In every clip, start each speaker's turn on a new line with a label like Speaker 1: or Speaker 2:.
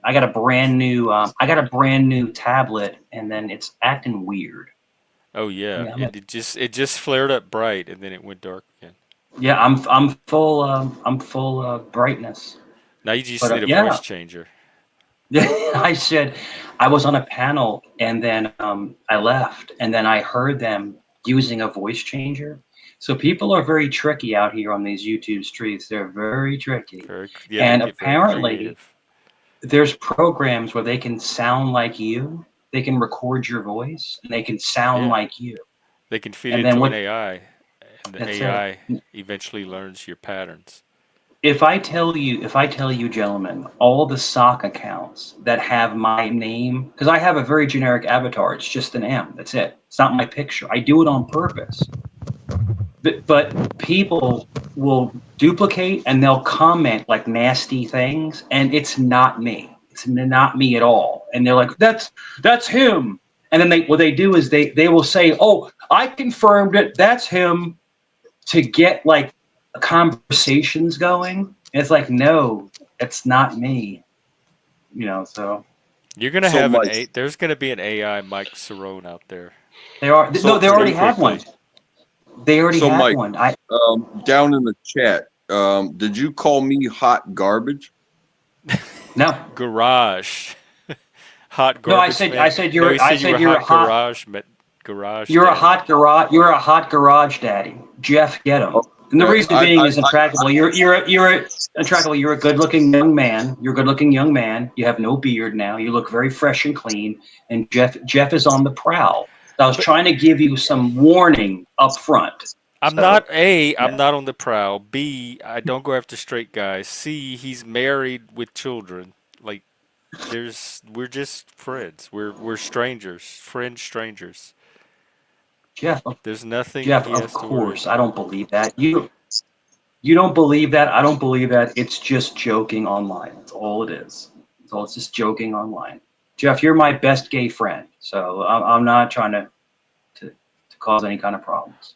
Speaker 1: I got a brand new tablet, and then it's acting weird.
Speaker 2: Oh yeah,
Speaker 1: Yeah,
Speaker 2: it just flared up bright and then it went dark again.
Speaker 1: yeah, I'm full brightness.
Speaker 2: Now you just
Speaker 1: But
Speaker 2: need a voice
Speaker 1: yeah,
Speaker 2: changer.
Speaker 1: I said I was on a panel, and then I left, and then I heard them using a voice changer. So people are very tricky out here on these YouTube streets. They're very tricky,
Speaker 2: Yeah, they
Speaker 1: and
Speaker 2: get very
Speaker 1: apparently
Speaker 2: creative.
Speaker 1: there's programs where they can sound like you. They can record your voice, and they can sound
Speaker 2: Yeah,
Speaker 1: like you.
Speaker 2: they can feed
Speaker 1: And
Speaker 2: it
Speaker 1: then
Speaker 2: to an
Speaker 1: what?
Speaker 2: AI, and the
Speaker 1: That's it.
Speaker 2: AI eventually learns your patterns.
Speaker 1: If I tell you, gentlemen, all the sock accounts that have my name, because I have a very generic avatar, it's just an M. That's it. It's not my picture. I do it on purpose. But people will duplicate and they'll comment like nasty things, and it's not me. It's not me at all. And they're like, that's him. And then what they do is they will say, oh, I confirmed it. That's him, to get like conversations going. And it's like, no, it's not me. So
Speaker 2: You're gonna
Speaker 3: So,
Speaker 2: have an
Speaker 3: Mike,
Speaker 2: A. There's gonna be an AI Mike Cerrone out there
Speaker 1: they are no,
Speaker 3: so,
Speaker 1: they
Speaker 3: so,
Speaker 1: already
Speaker 2: pretty
Speaker 1: have one.
Speaker 2: quickly.
Speaker 1: They already
Speaker 3: so,
Speaker 1: have
Speaker 3: Mike,
Speaker 1: one. I
Speaker 3: down in the chat, did you call me hot garbage?
Speaker 1: no,
Speaker 2: Garage, hot
Speaker 1: no. I
Speaker 2: garbage
Speaker 1: said
Speaker 2: man.
Speaker 1: I said
Speaker 2: No,
Speaker 1: you're
Speaker 2: he
Speaker 1: I
Speaker 2: said you were
Speaker 1: said you're a
Speaker 2: hot
Speaker 1: hot
Speaker 2: garage
Speaker 1: you're a
Speaker 2: daddy.
Speaker 1: hot garage you're a hot garage daddy. Jeff, get him. And the
Speaker 3: Okay,
Speaker 1: reason being is intractable. You're intractable. You're a good looking young man. You're a good looking young man. You have no beard now. You look very fresh and clean. And Jeff is on the prowl. So I was
Speaker 2: But
Speaker 1: trying to give you some warning up front.
Speaker 2: I'm
Speaker 1: So
Speaker 2: not A. I'm
Speaker 1: yeah,
Speaker 2: not on the prowl. B. I don't go after straight guys. C. He's married with children. Like we're just friends. We're strangers, friend strangers.
Speaker 1: Jeff,
Speaker 2: There's nothing
Speaker 1: Jeff,
Speaker 2: he
Speaker 1: of
Speaker 2: has to worry
Speaker 1: course, I
Speaker 2: about.
Speaker 1: don't believe that. You don't believe that. I don't believe that. It's just joking online. That's all it is. It's just joking online. Jeff, you're my best gay friend, so I'm not trying to cause any kind of problems.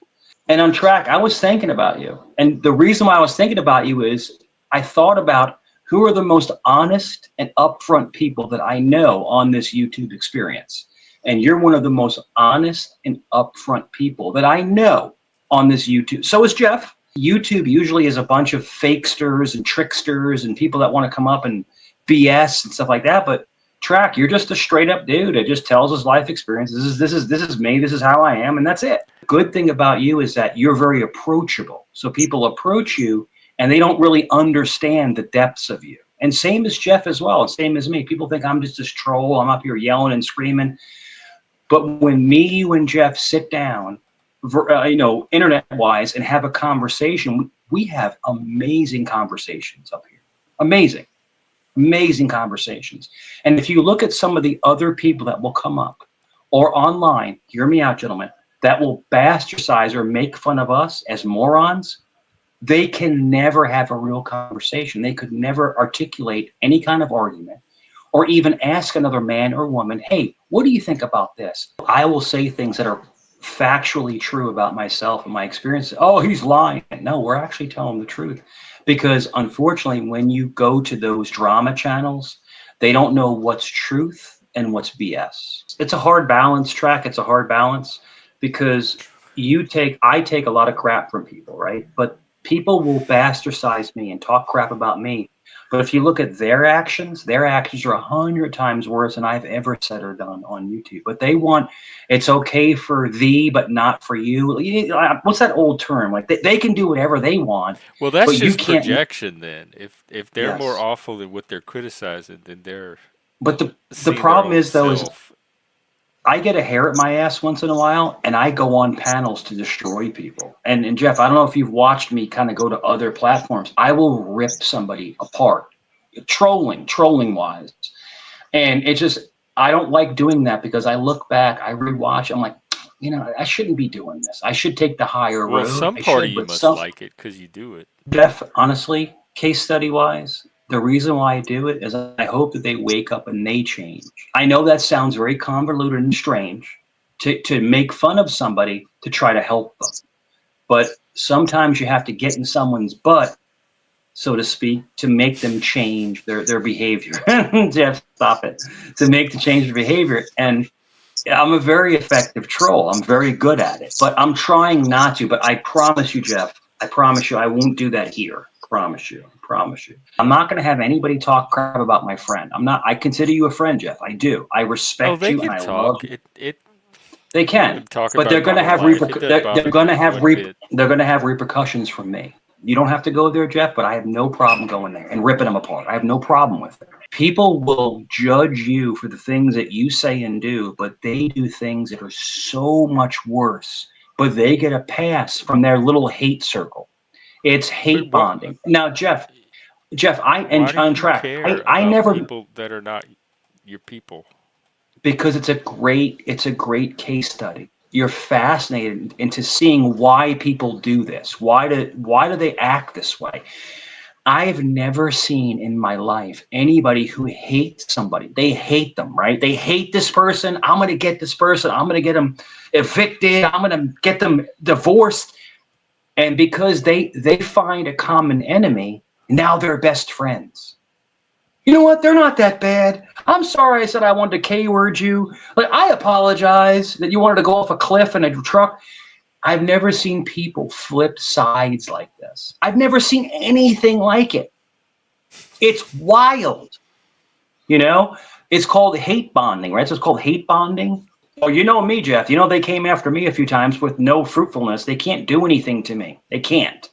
Speaker 1: And on track, I was thinking about you. And the reason why I was thinking about you is I thought about who are the most honest and upfront people that I know on this YouTube experience. And you're one of the most honest and upfront people that I know on this YouTube. So is Jeff. YouTube usually is a bunch of fakesters and tricksters and people that want to come up and BS and stuff like that. But Track, you're just a straight up dude that just tells his life experience. This is me. This is how I am, and that's it. Good thing about you is that you're very approachable. So people approach you and they don't really understand the depths of you. And same as Jeff as well. And same as me. People think I'm just this troll. I'm up here yelling and screaming. But when me, you, and Jeff sit down, internet wise, and have a conversation, we have amazing conversations up here. Amazing, amazing conversations. And if you look at some of the other people that will come up or online, hear me out, gentlemen, that will bastardize or make fun of us as morons, they can never have a real conversation. They could never articulate any kind of argument or even ask another man or woman, hey, what do you think about this? I will say things that are factually true about myself and my experiences. Oh, he's lying. No, we're actually telling the truth. Because unfortunately, when you go to those drama channels, they don't know what's truth and what's BS. It's a hard balance, Track. It's a hard balance because I take a lot of crap from people, right? But people will bastardize me and talk crap about me. But if you look at their actions are 100 times worse than I've ever said or done on YouTube. But they want, it's okay for thee, but not for you. What's that old term? Like they can do whatever they want,
Speaker 2: Well, that's
Speaker 1: but you
Speaker 2: just
Speaker 1: can't.
Speaker 2: projection then. If they're more
Speaker 1: Yes.
Speaker 2: awful than what they're criticizing, then they're
Speaker 1: But the
Speaker 2: seeing their
Speaker 1: problem
Speaker 2: own
Speaker 1: is though is
Speaker 2: self.
Speaker 1: I get a hair at my ass once in a while, and I go on panels to destroy people. And Jeff, I don't know if you've watched me kind of go to other platforms. I will rip somebody apart, trolling wise. And it's just I don't like doing that because I look back, I rewatch, I'm like, I shouldn't be doing this. I should take the higher
Speaker 2: Well,
Speaker 1: road.
Speaker 2: some
Speaker 1: I
Speaker 2: part of
Speaker 1: should,
Speaker 2: you
Speaker 1: but
Speaker 2: must
Speaker 1: some
Speaker 2: like it because you do it.
Speaker 1: Jeff, honestly, case study wise, the reason why I do it is I hope that they wake up and they change. I know that sounds very convoluted and strange to make fun of somebody to try to help them. But sometimes you have to get in someone's butt so to speak, to make them change their behavior. Jeff, stop it. To make the change their behavior. And I'm a very effective troll. I'm very good at it, but I'm trying not to. But I promise you, Jeff, I promise you, I won't do that here. Promise you. Promise you. I'm not going to have anybody talk crap about my friend. I'm not. I consider you a friend, Jeff. I do. I
Speaker 2: Oh,
Speaker 1: respect
Speaker 2: they
Speaker 1: you and
Speaker 2: can
Speaker 1: I love
Speaker 2: talk.
Speaker 1: you.
Speaker 2: It
Speaker 1: They
Speaker 2: I
Speaker 1: can,
Speaker 2: would talk
Speaker 1: but
Speaker 2: about
Speaker 1: they're going to
Speaker 2: my
Speaker 1: have
Speaker 2: life. It doesn't
Speaker 1: they're
Speaker 2: bother
Speaker 1: going
Speaker 2: me
Speaker 1: to have
Speaker 2: one bit.
Speaker 1: they're going to have repercussions from me. You don't have to go there, Jeff, but I have no problem going there and ripping them apart. I have no problem with it. People will judge you for the things that you say and do, but they do things that are so much worse. But they get a pass from their little hate circle. It's
Speaker 2: But
Speaker 1: hate bonding. Now, Jeff, I
Speaker 2: why
Speaker 1: and
Speaker 2: do
Speaker 1: on
Speaker 2: you
Speaker 1: track.
Speaker 2: care
Speaker 1: I
Speaker 2: about
Speaker 1: never
Speaker 2: people that are not your people?
Speaker 1: because it's a great case study. You're fascinated into seeing why people do this. Why do they act this way? I've never seen in my life anybody who hates somebody. They hate them, right? They hate this person. I'm going to get this person. I'm going to get them evicted. I'm going to get them divorced. And because they find a common enemy, now they're best friends. You know what? They're not that bad. I'm sorry I said I wanted to K-word you. Like, I apologize that you wanted to go off a cliff in a truck. I've never seen people flip sides like this. I've never seen anything like it. It's wild. You know, it's called hate bonding, right? So it's called hate bonding. Oh, you know me, Jeff. You know they came after me a few times with no fruitfulness. They can't do anything to me. They can't.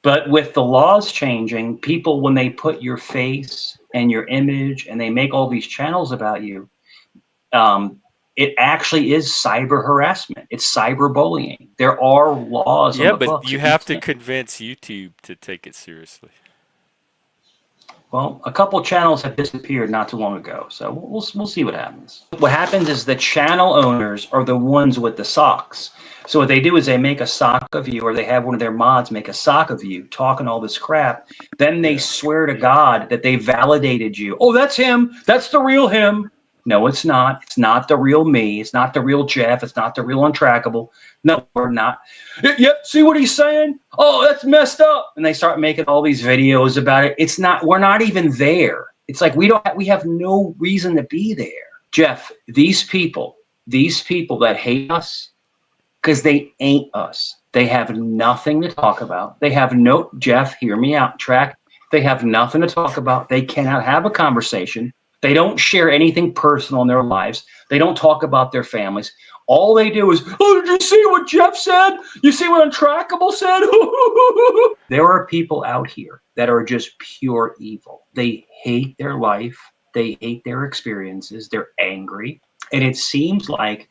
Speaker 1: But with the laws changing, people, when they put your face and your image and they make all these channels about you, um, it actually is cyber harassment. It's cyber bullying. There are laws on
Speaker 2: Yeah,
Speaker 1: the
Speaker 2: but
Speaker 1: books
Speaker 2: you
Speaker 1: that you
Speaker 2: have to
Speaker 1: can't.
Speaker 2: convince YouTube to take it seriously.
Speaker 1: Well, a couple channels have disappeared not too long ago, so we'll see what happens. What happens is the channel owners are the ones with the socks. So what they do is they make a sock of you, or they have one of their mods make a sock of you talking all this crap. Then they
Speaker 2: Yeah.
Speaker 1: swear to God that they validated you. Oh, that's him. That's the real him. No, it's not. It's not the real me. It's not the real Jeff. It's not the real Untrackable. No, we're not. Yep, see what he's saying? Oh, that's messed up. And they start making all these videos about it. It's not, we're not even there. It's like we have no reason to be there. Jeff, these people that hate us, because they ain't us. They have nothing to talk about. They have no, Jeff, hear me out, track. They have nothing to talk about. They cannot have a conversation. They don't share anything personal in their lives. They don't talk about their families. All they do is, oh, did you see what Jeff said? You see what Untrackable said? There are people out here that are just pure evil. They hate their life. They hate their experiences. They're angry. And it seems like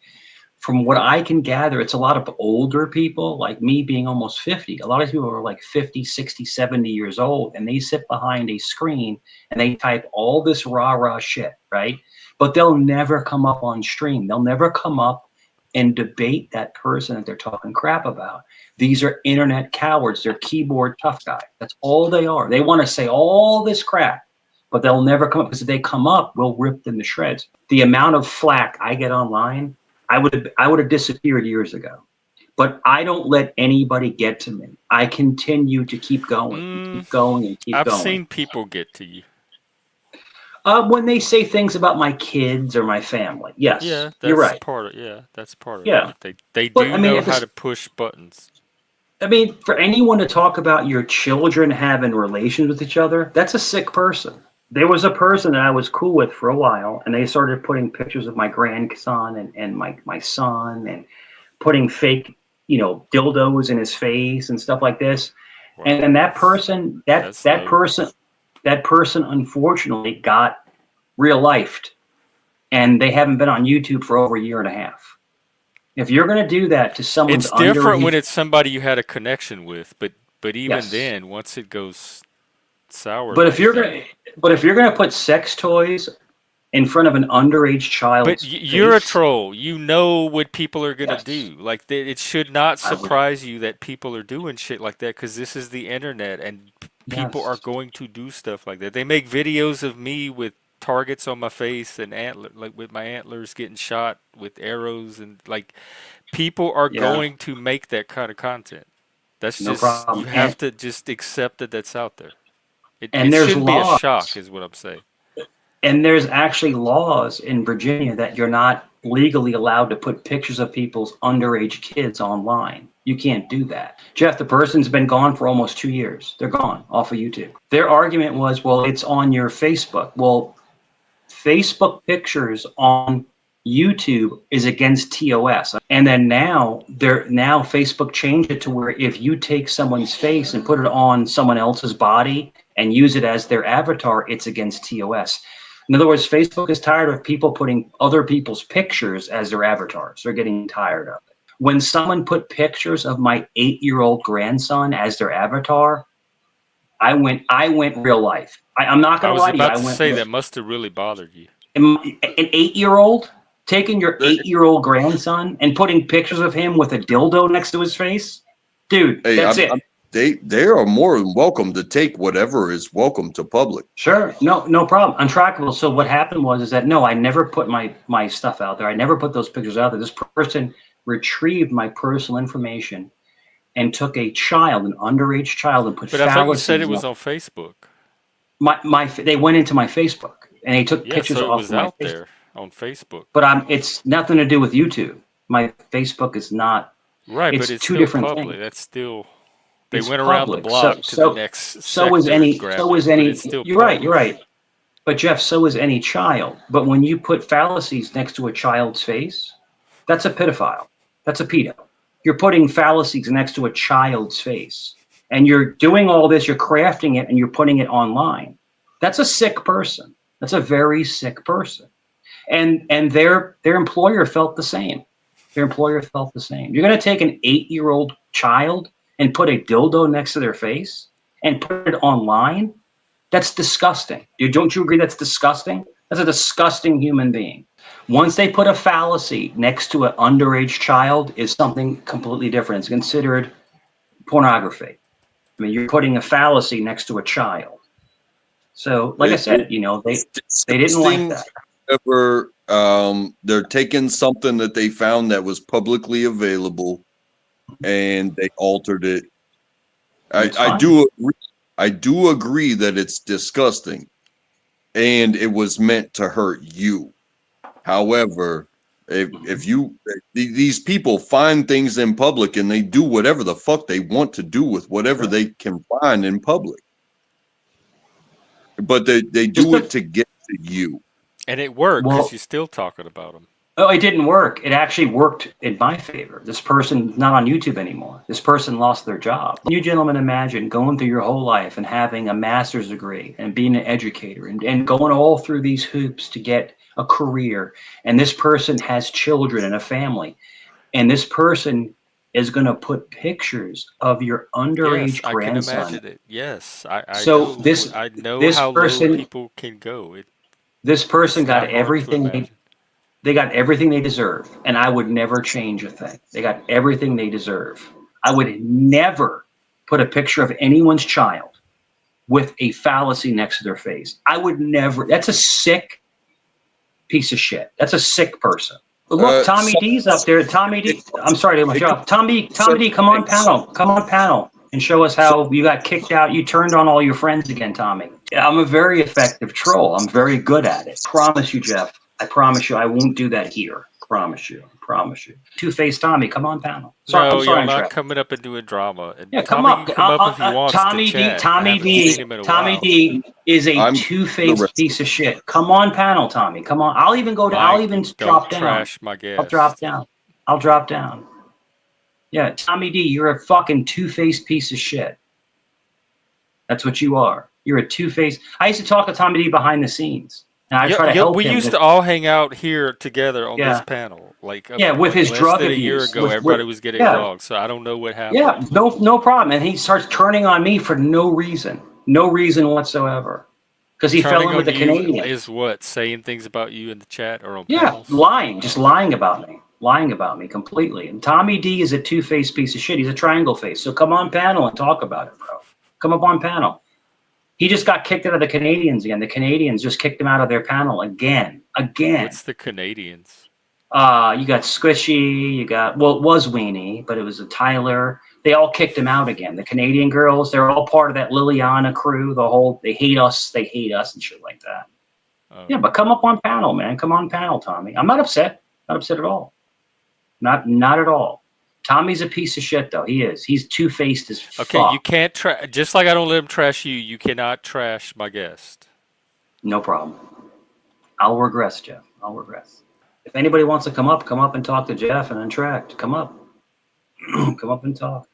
Speaker 1: from what I can gather, it's a lot of older people, like me being almost 50. A lot of people are like 50, 60, 70 years old, and they sit behind a screen and they type all this rah rah shit, right? But they'll never come up on stream. They'll never come up and debate that person that they're talking crap about. These are internet cowards. They're keyboard tough guys. That's all they are. They want to say all this crap, but they'll never come up, because if they come up, we'll rip them to shreds. The amount of flack I get online, I would have disappeared years ago. But I don't let anybody get to me. I continue to keep going and
Speaker 2: Mm,
Speaker 1: keep going and keep
Speaker 2: I've
Speaker 1: going.
Speaker 2: seen people get to you.
Speaker 1: When they say things about my kids or my family, yes,
Speaker 2: Yeah,
Speaker 1: you're
Speaker 2: that's
Speaker 1: right.
Speaker 2: part of yeah, that's part of
Speaker 1: Yeah,
Speaker 2: it. They
Speaker 1: but
Speaker 2: do know how to push buttons.
Speaker 1: I mean, for anyone to talk about your children having relations with each other, that's a sick person. There was a person that I was cool with for a while, and they started putting pictures of my grandson and my son, and putting fake, dildos in his face and stuff like this. And
Speaker 2: Wow,
Speaker 1: then that person, that
Speaker 2: that's
Speaker 1: that
Speaker 2: low.
Speaker 1: person, that person unfortunately got real lifed, and they haven't been on YouTube for over a year and a half. If you're going to do that to someone's
Speaker 2: It's different when
Speaker 1: underage,
Speaker 2: it's somebody you had a connection with, but even
Speaker 1: yes.
Speaker 2: then, once it goes sour
Speaker 1: But if
Speaker 2: like
Speaker 1: you're
Speaker 2: that.
Speaker 1: going to, but if you're going to put sex toys in front of an underage
Speaker 2: But
Speaker 1: child's
Speaker 2: you're a
Speaker 1: face,
Speaker 2: troll. You know what people are gonna
Speaker 1: yes,
Speaker 2: do. Like it should not
Speaker 1: I would.
Speaker 2: surprise you that people are doing shit like that because this is the internet and people are
Speaker 1: Yes,
Speaker 2: going to do stuff like that. They make videos of me with targets on my face and antler, like with my antlers getting shot with arrows and like people are
Speaker 1: yeah,
Speaker 2: going to make that kind of content. That's
Speaker 1: no
Speaker 2: just you
Speaker 1: problem. And
Speaker 2: have to just accept that that's out there. It
Speaker 1: And there's
Speaker 2: shouldn't be a shock,
Speaker 1: laws,
Speaker 2: is what I'm saying.
Speaker 1: and there's actually laws in Virginia that you're not legally allowed to put pictures of people's underage kids online. You can't do that. Jeff, the person's been gone for almost 2 years. They're gone off of YouTube. Their argument was, well, it's on your Facebook. Well, Facebook pictures on YouTube is against TOS. And then now Facebook changed it to where if you take someone's face and put it on someone else's body and use it as their avatar, it's against TOS. In other words, Facebook is tired of people putting other people's pictures as their avatars. They're getting tired of it. When someone put pictures of my 8-year-old grandson as their avatar, I went real life. I'm not
Speaker 2: I
Speaker 1: going to
Speaker 2: was
Speaker 1: lie to you.
Speaker 2: about
Speaker 1: I
Speaker 2: to
Speaker 1: went
Speaker 2: say that must have really bothered you.
Speaker 1: an 8-year-old taking your 8-year-old grandson and putting pictures of him with a dildo next to his face, dude.
Speaker 3: Hey,
Speaker 1: That's it.
Speaker 3: they are more than welcome to take whatever is welcome to public.
Speaker 1: Sure, no problem. Untrackable. So what happened was is that no, I never put my stuff out there. I never put those pictures out there. This person retrieved my personal information and took a child, an underage child, and put
Speaker 2: But I thought you said
Speaker 1: fallacies.
Speaker 2: it was on Facebook.
Speaker 1: They went into my Facebook and they took
Speaker 2: Yeah,
Speaker 1: pictures
Speaker 2: so it
Speaker 1: off
Speaker 2: was
Speaker 1: of my
Speaker 2: out
Speaker 1: Facebook.
Speaker 2: there on Facebook.
Speaker 1: But it's nothing to do with YouTube. My Facebook is not.
Speaker 2: Right, but
Speaker 1: It's
Speaker 2: it's
Speaker 1: two
Speaker 2: still
Speaker 1: different
Speaker 2: public.
Speaker 1: things.
Speaker 2: That's still they
Speaker 1: It's
Speaker 2: went around the
Speaker 1: public. So
Speaker 2: block to the
Speaker 1: so
Speaker 2: next
Speaker 1: so is
Speaker 2: sector and
Speaker 1: any.
Speaker 2: grabbed
Speaker 1: So
Speaker 2: it,
Speaker 1: is
Speaker 2: but it's
Speaker 1: any.
Speaker 2: still
Speaker 1: You're right. You're
Speaker 2: public.
Speaker 1: right. But Jeff, so is any child. But when you put fallacies next to a child's face, that's a pedophile. That's a pedo. You're putting fallacies next to a child's face, and you're doing all this. You're crafting it, and you're putting it online. That's a sick person. That's a very sick person. And their employer felt the same. Their employer felt the same. You're going to take an 8-year-old child and put a dildo next to their face and put it online? That's disgusting. Don't you agree that's disgusting? That's a disgusting human being. Once they put a fallacy next to an underage child is something completely different. It's considered pornography. I mean, you're putting a fallacy next to a child. So, like I said, they didn't like that.
Speaker 3: However, they're taking something that they found that was publicly available and they altered it. I do agree that it's disgusting and it was meant to hurt you. However, these people find things in public and they do whatever the fuck they want to do with whatever they can find in public. But they do it to get to you.
Speaker 2: And it worked because
Speaker 1: Well,
Speaker 2: you're still talking about them.
Speaker 1: oh, it didn't work. It actually worked in my favor. This person's not on YouTube anymore. This person lost their job. You gentlemen imagine going through your whole life and having a master's degree and being an educator and going all through these hoops to get a career. And this person has children and a family. And this person is going to put pictures of your
Speaker 2: Yes,
Speaker 1: underage
Speaker 2: I can
Speaker 1: grandson.
Speaker 2: imagine it. Yes,
Speaker 1: So this
Speaker 2: I know
Speaker 1: this
Speaker 2: how low
Speaker 1: person
Speaker 2: people can go.
Speaker 1: this person
Speaker 2: It's
Speaker 1: got
Speaker 2: not hard to
Speaker 1: everything.
Speaker 2: imagine.
Speaker 1: They got everything they deserve, and I would never change a thing. They got everything they deserve. I would never put a picture of anyone's child with a fallacy next to their face. I would never. That's a sick piece of shit. That's a sick person. But look, Tommy D's up there. Tommy D. I'm sorry to interrupt you off. Tommy D, come on panel. Come on panel and show us how you got kicked out. You turned on all your friends again, Tommy. I'm a very effective troll. I'm very good at it. Promise you, Jeff. I promise you, I won't do that here. Promise you. Promise you. Two-faced Tommy, come on panel. Sorry,
Speaker 2: No,
Speaker 1: I'm sorry,
Speaker 2: y'all not
Speaker 1: Jeff.
Speaker 2: coming up and doing drama. And
Speaker 1: Yeah, come
Speaker 2: Tommy
Speaker 1: up.
Speaker 2: can come up if he wants
Speaker 1: Tommy
Speaker 2: to
Speaker 1: D.
Speaker 2: chat. I
Speaker 1: Tommy
Speaker 2: haven't
Speaker 1: D.
Speaker 2: seen him in a
Speaker 1: Tommy
Speaker 2: while.
Speaker 1: D. is a
Speaker 3: I'm
Speaker 1: two-faced piece of shit. Come on panel, Tommy. Come on. I'll even go. I'll
Speaker 2: Mike,
Speaker 1: even
Speaker 2: don't
Speaker 1: drop down.
Speaker 2: trash my
Speaker 1: I'll drop
Speaker 2: guest.
Speaker 1: down. I'll drop down. Yeah, Tommy D, you're a fucking two-faced piece of shit. That's what you are. You're a two-faced. I used to talk to Tommy D behind the scenes, and I try to help
Speaker 2: We
Speaker 1: him.
Speaker 2: used to all hang out here together on this
Speaker 1: Yeah.
Speaker 2: panel. Like
Speaker 1: With his
Speaker 2: less
Speaker 1: drug
Speaker 2: than a year
Speaker 1: abuse.
Speaker 2: ago, everybody was getting wrong. So I don't know what happened.
Speaker 1: Yeah, no problem. And he starts turning on me for no reason whatsoever, because he fell
Speaker 2: Turning
Speaker 1: in with
Speaker 2: on
Speaker 1: the
Speaker 2: you
Speaker 1: Canadian.
Speaker 2: is what? Saying things about you in the chat or on
Speaker 1: Yeah,
Speaker 2: panels?
Speaker 1: just lying about me completely. And Tommy D is a two-faced piece of shit. He's a triangle face. So come on panel and talk about it, bro. Come up on panel. He just got kicked out of the Canadians again. The Canadians just kicked him out of their panel again.
Speaker 2: What's the Canadians?
Speaker 1: You got Squishy. You got, well, it was Weenie, but it was a Tyler. they all kicked him out again. The Canadian girls, they're all part of that Liliana crew. They hate us and shit like that.
Speaker 2: Oh.
Speaker 1: Yeah, but come up on panel, man. Come on panel, Tommy. I'm not upset. Not upset at all. Not at all. Tommy's a piece of shit, though. He is. He's two-faced as
Speaker 2: Okay,
Speaker 1: fuck.
Speaker 2: you can't just like I don't let him trash you. You cannot trash my guest.
Speaker 1: No problem. I'll regress, Jeff. I'll regress. If anybody wants to come up and talk to Jeff and Untracked. Come up. Come up and talk.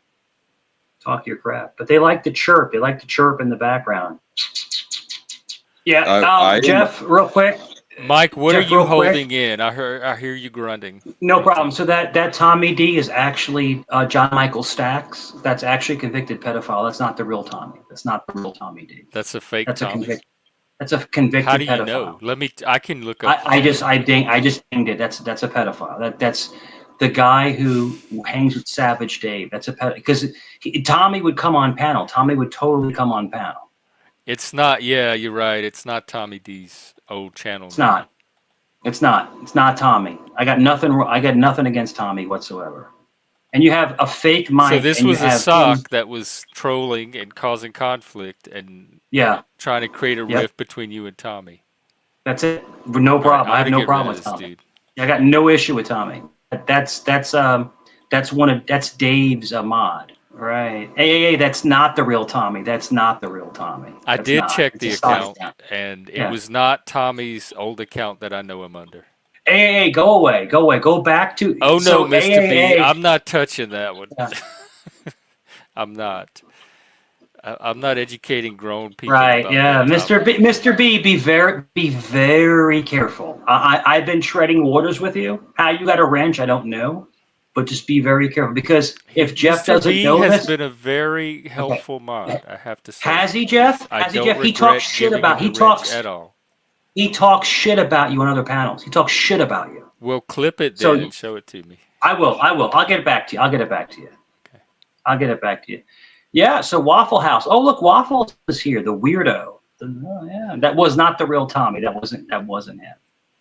Speaker 1: Talk your crap. But they like to chirp. They like to chirp in the background. Yeah, Jeff, real quick.
Speaker 2: Mike, what
Speaker 1: Jeff,
Speaker 2: are you
Speaker 1: real quick.
Speaker 2: holding in? I hear you grunting.
Speaker 1: No problem. So that Tommy D is actually John Michael Stacks. That's actually a convicted pedophile. That's not the real Tommy. That's not the real Tommy D.
Speaker 2: That's a fake
Speaker 1: That's
Speaker 2: Tommy.
Speaker 1: That's a convicted
Speaker 2: How do you
Speaker 1: pedophile.
Speaker 2: know? I can look up.
Speaker 1: I just dinged it. That's a pedophile. That's the guy who hangs with Savage Dave. That's a pedophile because Tommy would come on panel. Tommy would totally come on panel.
Speaker 2: It's not. Yeah, you're right. It's not Tommy D's old channel.
Speaker 1: It's not. It's not Tommy. I got nothing against Tommy whatsoever. And you have a fake Mike.
Speaker 2: So this
Speaker 1: and
Speaker 2: was
Speaker 1: you
Speaker 2: a
Speaker 1: have
Speaker 2: sock that was trolling and causing conflict and trying to create a rift between you and Tommy.
Speaker 1: That's it. No problem.
Speaker 2: Right,
Speaker 1: I have no problem with Tommy. I got no issue with Tommy. That's Dave's mod. Right. Hey, that's not the real Tommy. That's not the real Tommy.
Speaker 2: I did check the account, and it was not Tommy's old account that I know him under.
Speaker 1: Hey, go away. Go back to.
Speaker 2: Oh no, Mr. B, I'm not touching that one.
Speaker 1: Yeah.
Speaker 2: I'm not. I'm not educating grown people.
Speaker 1: Right. Yeah, Mr. B. Mr. B. Be very careful. I've been treading waters with you. How you got a wrench, I don't know. But just be very careful because if Jeff doesn't know this,
Speaker 2: Mr. B has been a very helpful mod. I have to say.
Speaker 1: Has he, Jeff?
Speaker 2: Has he, Jeff?
Speaker 1: He talks shit about. He talks
Speaker 2: at all.
Speaker 1: He talks shit about you on other panels. He talks shit about you.
Speaker 2: Well, clip it then and show it to me.
Speaker 1: I will. I'll get it back to you. Okay. I'll get it back to you. Yeah. So Waffle House. Oh, look, Waffle is here. The weirdo. Yeah. That was not the real Tommy. That wasn't him.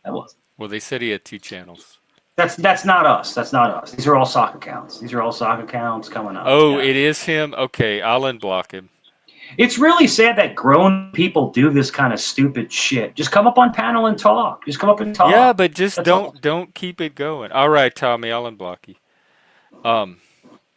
Speaker 1: That wasn't.
Speaker 2: Well, they said he had 2 channels.
Speaker 1: That's not us. That's not us. These are all sock accounts. Coming up.
Speaker 2: Oh, yeah. It is him? Okay, I'll unblock him.
Speaker 1: It's really sad that grown people do this kind of stupid shit. Just come up on panel and talk. Just come up and talk.
Speaker 2: Yeah, but just don't keep it going. All right, Tommy, I'll unblock you.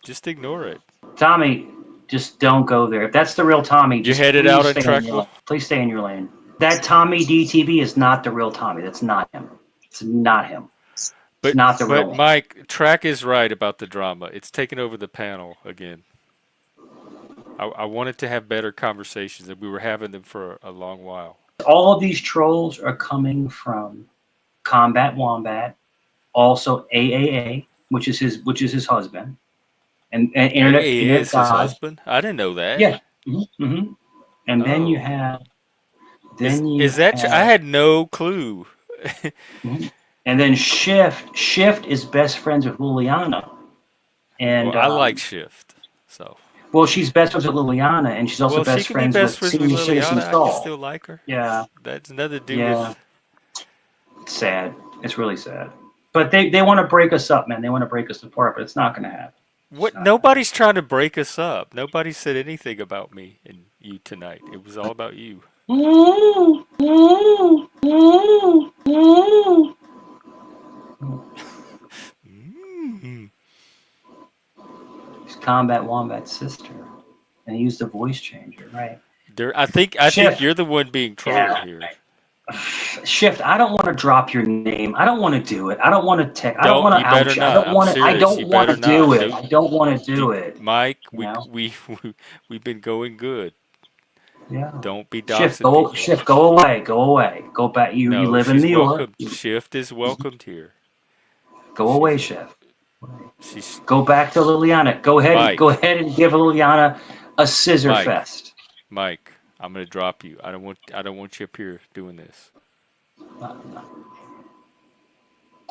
Speaker 2: Just ignore it.
Speaker 1: Tommy, just don't go there. If that's the real Tommy,
Speaker 2: you headed out on track.
Speaker 1: Please stay in your lane. That Tommy DTV is not the real Tommy. That's not him. It's not him.
Speaker 2: But,
Speaker 1: not the real one.
Speaker 2: Mike, Track is right about the drama. It's taken over the panel again. I wanted to have better conversations, and we were having them for a long while.
Speaker 1: All of these trolls are coming from Combat Wombat, also AAA, which is his husband, and Internet.
Speaker 2: AAA is his husband. I didn't know that.
Speaker 1: Yeah. Mm-hmm. And then you have.
Speaker 2: I had no clue.
Speaker 1: Mm-hmm. And then Shift is best friends with Liliana. And
Speaker 2: I like Shift, so.
Speaker 1: Well, she's best friends with Liliana, and she's also best friends with Senior Citizen Saul.
Speaker 2: I can still like her.
Speaker 1: Yeah.
Speaker 2: That's another dude. Yeah.
Speaker 1: It's sad. It's really sad. But they want to break us up, man. They want to break us apart, but it's not going to happen.
Speaker 2: What? Nobody's trying to break us up. Nobody said anything about me and you tonight. It was all about you. He's Combat Wombat's sister, and he used a voice changer, right? I think you're the one being trolled here.
Speaker 1: Shift. I don't want to drop your name. I don't want to do it. I don't want to I don't want to out you. I don't want to. I don't want to do it. I don't want to do it.
Speaker 2: Mike, we've been going good.
Speaker 1: Yeah.
Speaker 2: Don't be doxing.
Speaker 1: Shift. Go away. Go back. You live in New York.
Speaker 2: Shift is welcomed here.
Speaker 1: Go away, Shift. Go back to Liliana. Go ahead.
Speaker 2: Mike.
Speaker 1: Go ahead and give Liliana a scissor fest.
Speaker 2: Mike, I'm gonna drop you. I don't want you up here doing this.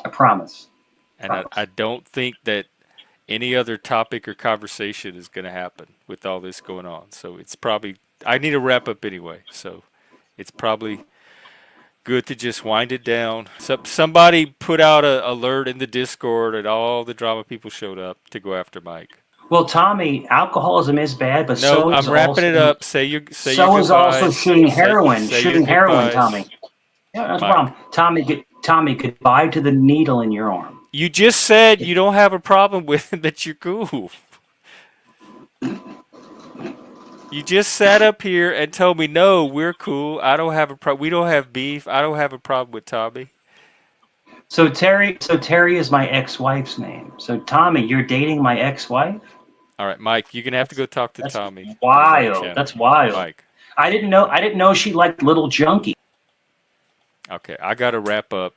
Speaker 1: I promise.
Speaker 2: And I don't think that any other topic or conversation is gonna happen with all this going on. So it's probably I need to wrap up anyway. So it's probably good to just wind it down. Somebody put out an alert in the Discord, and all the drama people showed up to go after Mike.
Speaker 1: Well, Tommy, alcoholism is bad, but
Speaker 2: No,
Speaker 1: so is
Speaker 2: I'm wrapping it
Speaker 1: also
Speaker 2: up. Say your
Speaker 1: so is also
Speaker 2: goodbyes.
Speaker 1: shooting heroin.
Speaker 2: Say your
Speaker 1: Shooting heroin,
Speaker 2: goodbyes,
Speaker 1: Tommy. Yeah, that's a
Speaker 2: Mike.
Speaker 1: problem. Tommy, goodbye to the needle in your arm.
Speaker 2: You just said you don't have a problem with it, that you're cool. You just sat up here and told me, no, we're cool. I don't have a problem. We don't have beef. I don't have a problem with Tommy.
Speaker 1: So Terry is my ex-wife's name. So Tommy, you're dating my ex-wife?
Speaker 2: All right, Mike, you're gonna have to go talk to
Speaker 1: That's
Speaker 2: Tommy in the back
Speaker 1: wild.
Speaker 2: channel.
Speaker 1: That's wild.
Speaker 2: Mike.
Speaker 1: I didn't know she liked little junkie.
Speaker 2: Okay, I gotta wrap up.